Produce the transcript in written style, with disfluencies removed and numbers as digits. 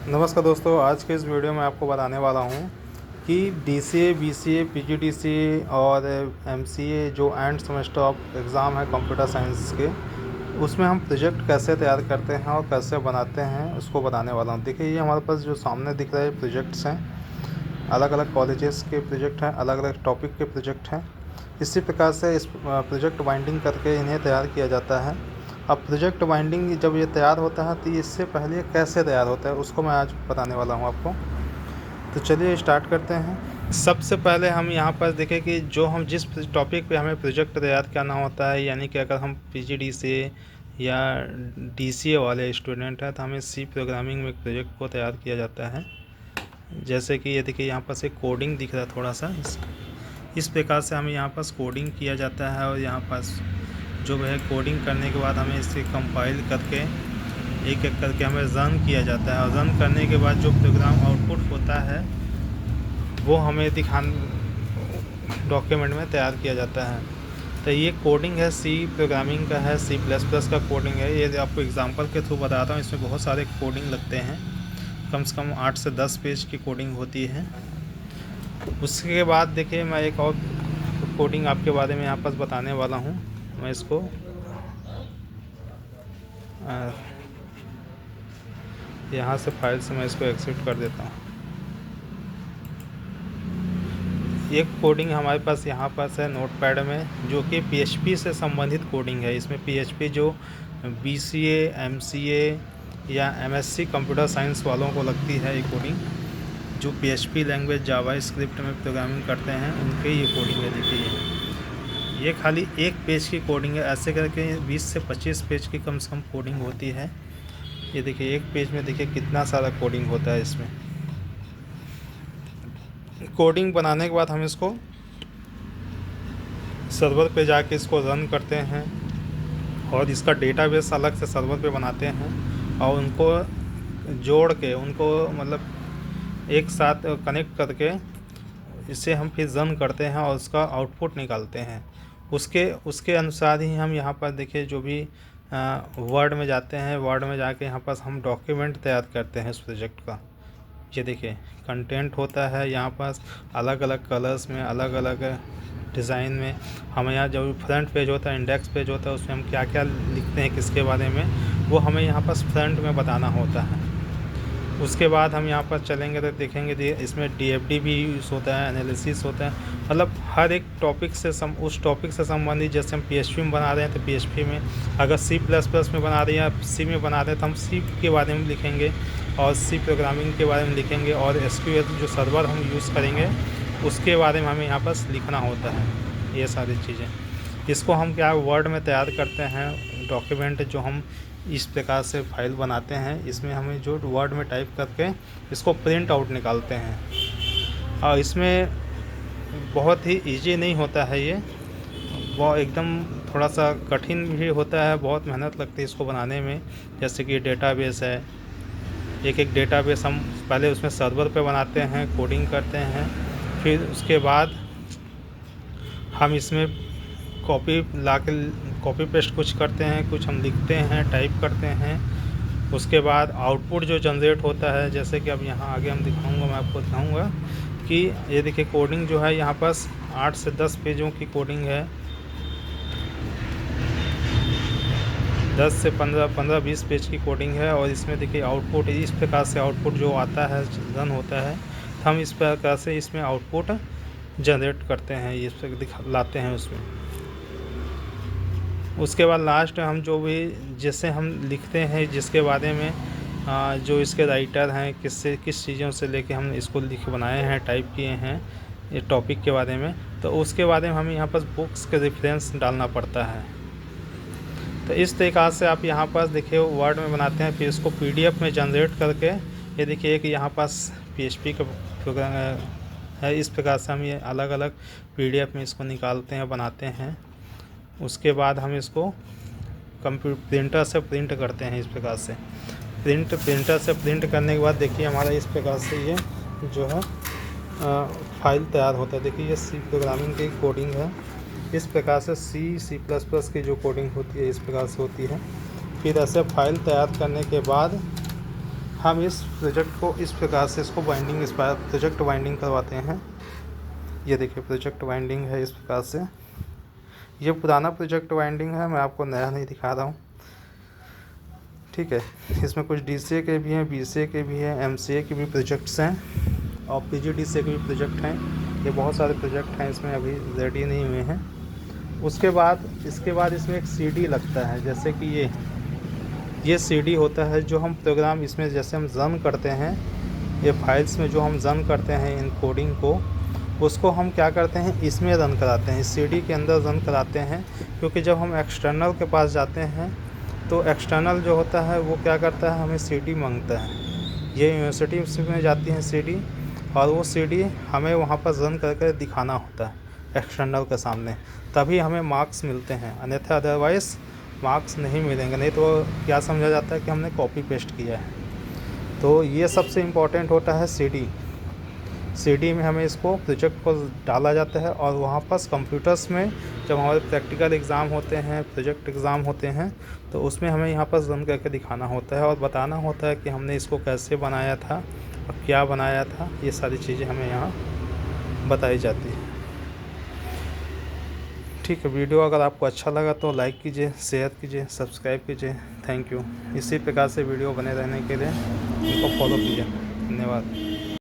नमस्कार दोस्तों, आज के इस वीडियो में आपको बताने वाला हूँ कि DCA, BCA, PGDCA और MCA जो एंड सेमेस्टर ऑफ एग्ज़ाम है कंप्यूटर साइंस के, उसमें हम प्रोजेक्ट कैसे तैयार करते हैं और कैसे बनाते हैं उसको बताने वाला हूँ। देखिए, ये हमारे पास जो सामने दिख रहे प्रोजेक्ट्स हैं, अलग अलग कॉलेजेस के प्रोजेक्ट हैं, अलग अलग टॉपिक के प्रोजेक्ट हैं। इसी प्रकार से इस प्रोजेक्ट बाइंडिंग करके इन्हें तैयार किया जाता है। अब प्रोजेक्ट बाइंडिंग जब ये तैयार होता है तो इससे पहले कैसे तैयार होता है उसको मैं आज बताने वाला हूँ आपको। तो चलिए स्टार्ट करते हैं। सबसे पहले हम यहाँ पर देखें कि जो हम जिस टॉपिक पे हमें प्रोजेक्ट तैयार करना होता है, यानी कि अगर हम PGD से या DCA वाले स्टूडेंट हैं तो हमें C प्रोग्रामिंग में प्रोजेक्ट को तैयार किया जाता है। जैसे कि ये देखिए, यहाँ पर से कोडिंग दिख रहा है थोड़ा सा, इस प्रकार से हमें यहाँ पास कोडिंग किया जाता है। और यहाँ पास जो है कोडिंग करने के बाद हमें इसे कंपाइल करके एक एक करके हमें रन किया जाता है। और रन करने के बाद जो प्रोग्राम आउटपुट होता है वो हमें डॉक्यूमेंट में तैयार किया जाता है। तो ये कोडिंग है, C प्रोग्रामिंग का है, C++ का कोडिंग है। ये आपको एग्जांपल के थ्रू बताता हूँ। इसमें बहुत सारे कोडिंग लगते हैं, कम से कम 8 से 10 पेज की कोडिंग होती है। उसके बाद देखिए, मैं एक और कोडिंग आपके बारे में यहाँ पर बताने वाला हूँ। मैं इसको यहाँ से फाइल से मैं इसको एक्सेप्ट कर देता हूँ। एक कोडिंग हमारे पास यहाँ पास है नोटपैड में, जो कि PHP से संबंधित कोडिंग है। इसमें PHP जो BCA, MCA या MSc कंप्यूटर साइंस वालों को लगती है, ये कोडिंग जो PHP लैंग्वेज जावास्क्रिप्ट में प्रोग्रामिंग करते हैं उनके ये कोडिंग है। देखिए, ये खाली एक पेज की कोडिंग है। ऐसे करके 20 से 25 पेज की कम से कम कोडिंग होती है। ये देखिए, एक पेज में देखिए कितना सारा कोडिंग होता है। इसमें कोडिंग बनाने के बाद हम इसको सर्वर पे जाके इसको रन करते हैं और इसका डेटाबेस अलग से सर्वर पे बनाते हैं और उनको जोड़ के, उनको मतलब एक साथ कनेक्ट करके इसे हम फिर रन करते हैं और उसका आउटपुट निकालते हैं। उसके अनुसार ही हम यहाँ पर देखिए, जो भी वर्ड में जाते हैं, वर्ड में जाके यहाँ पर हम डॉक्यूमेंट तैयार करते हैं इस प्रोजेक्ट का। ये देखिए, कंटेंट होता है यहाँ पास अलग अलग कलर्स में, अलग अलग डिज़ाइन में। हमें यहाँ जो फ्रंट पेज होता है, इंडेक्स पेज होता है, उसमें हम क्या क्या लिखते हैं, किसके बारे में, वो हमें यहाँ पास फ्रंट में बताना होता है। उसके बाद हम यहाँ पर चलेंगे तो देखेंगे इसमें DFD भी यूज़ होता है, एनालिसिस होता है। मतलब हर एक टॉपिक से उस टॉपिक से संबंधित, जैसे हम PHP में बना रहे हैं तो PHP में, अगर C++ में बना रहे हैं या C में बना रहे हैं तो हम C के बारे में लिखेंगे और C प्रोग्रामिंग के बारे में लिखेंगे। और SQL जो सर्वर हम यूज़ करेंगे उसके बारे में हमें यहाँ पर लिखना होता है। ये सारी चीज़ें, इसको हम क्या वर्ड में तैयार करते हैं डॉक्यूमेंट, जो हम इस प्रकार से फाइल बनाते हैं। इसमें हमें जो वर्ड में टाइप करके इसको प्रिंट आउट निकालते हैं। और इसमें बहुत ही इजी नहीं होता है ये, वो एकदम थोड़ा सा कठिन भी होता है, बहुत मेहनत लगती है इसको बनाने में। जैसे कि डेटाबेस है, एक एक डेटाबेस हम पहले उसमें सर्वर पे बनाते हैं, कोडिंग करते हैं, फिर उसके बाद हम इसमें कॉपी पेस्ट कुछ करते हैं, कुछ हम लिखते हैं, टाइप करते हैं। उसके बाद आउटपुट जो जनरेट होता है, जैसे कि अब यहाँ आगे हम दिखाऊंगा, मैं आपको दिखाऊंगा कि ये देखिए कोडिंग जो है यहाँ पास 8 से 10 पेजों की कोडिंग है, 10 से 15-20 पेज की कोडिंग है। और इसमें देखिए आउटपुट इस प्रकार से आउटपुट जो आता है, रन होता है, तो हम इस प्रकार से इसमें आउटपुट जनरेट करते हैं, इस पर लाते हैं उसमें। उसके बाद लास्ट में हम जो भी जैसे हम लिखते हैं, जिसके बारे में जो इसके राइटर हैं, किस चीज़ों से लेके हम इसको लिख बनाए हैं, टाइप किए हैं ये टॉपिक के बारे में, तो उसके बारे में हमें यहाँ पर बुक्स के रेफरेंस डालना पड़ता है। तो इस तरीक़ा से आप यहाँ पास देखिए वर्ड में बनाते हैं, फिर इसको PDF में जनरेट करके, ये देखिए एक यहाँ पास PHP का प्रोग्राम है। इस प्रकार से हम ये अलग अलग PDF में इसको निकालते हैं, बनाते हैं। उसके बाद हम इसको प्रिंटर से प्रिंट करते हैं। इस प्रकार से प्रिंटर से प्रिंट करने के बाद देखिए हमारा इस प्रकार से ये जो है फाइल तैयार होता है। देखिए ये C प्रोग्रामिंग की कोडिंग है। इस प्रकार से C++ की जो कोडिंग होती है इस प्रकार से होती है। फिर ऐसे फाइल तैयार करने के बाद हम इस प्रोजेक्ट को इस प्रकार से इसको बाइंडिंग इस पर प्रोजेक्ट बाइंडिंग करवाते हैं। ये देखिए प्रोजेक्ट बाइंडिंग है इस प्रकार से। ये पुराना प्रोजेक्ट बाइंडिंग है, मैं आपको नया नहीं दिखा रहा हूँ, ठीक है। इसमें कुछ DCA के भी हैं, BCA के भी हैं, MCA के भी प्रोजेक्ट्स हैं और PGDCA के भी प्रोजेक्ट हैं। ये बहुत सारे प्रोजेक्ट हैं, इसमें अभी रेडी नहीं हुए हैं। इसके बाद इसमें एक CD लगता है, जैसे कि ये CD होता है जो हम प्रोग्राम इसमें जैसे हम रन करते हैं, ये फाइल्स में जो हम रन करते हैं इन कोडिंग को, उसको हम क्या करते हैं इसमें रन कराते हैं, इस CD के अंदर रन कराते हैं। क्योंकि जब हम एक्सटर्नल के पास जाते हैं तो एक्सटर्नल जो होता है वो क्या करता है, हमें CD मांगता है। ये यूनिवर्सिटी में जाती है CD और वो CD हमें वहाँ पर रन करके दिखाना होता है एक्सटर्नल के सामने, तभी हमें मार्क्स मिलते हैं, अन्यथा अदरवाइज़ मार्क्स नहीं मिलेंगे। नहीं तो क्या समझा जाता है कि हमने कॉपी पेस्ट किया है। तो ये सबसे इम्पोर्टेंट होता है CD में हमें इसको प्रोजेक्ट को डाला जाता है और वहाँ पर कंप्यूटर्स में जब हमारे प्रैक्टिकल एग्ज़ाम होते हैं, प्रोजेक्ट एग्ज़ाम होते हैं, तो उसमें हमें यहाँ पर रन करके दिखाना होता है और बताना होता है कि हमने इसको कैसे बनाया था और क्या बनाया था। ये सारी चीज़ें हमें यहाँ बताई जाती है, ठीक है। वीडियो अगर आपको अच्छा लगा तो लाइक कीजिए, शेयर कीजिए, सब्सक्राइब कीजिए। Thank you. इसी प्रकार से वीडियो बने रहने के लिए इनको फॉलो कीजिए। धन्यवाद।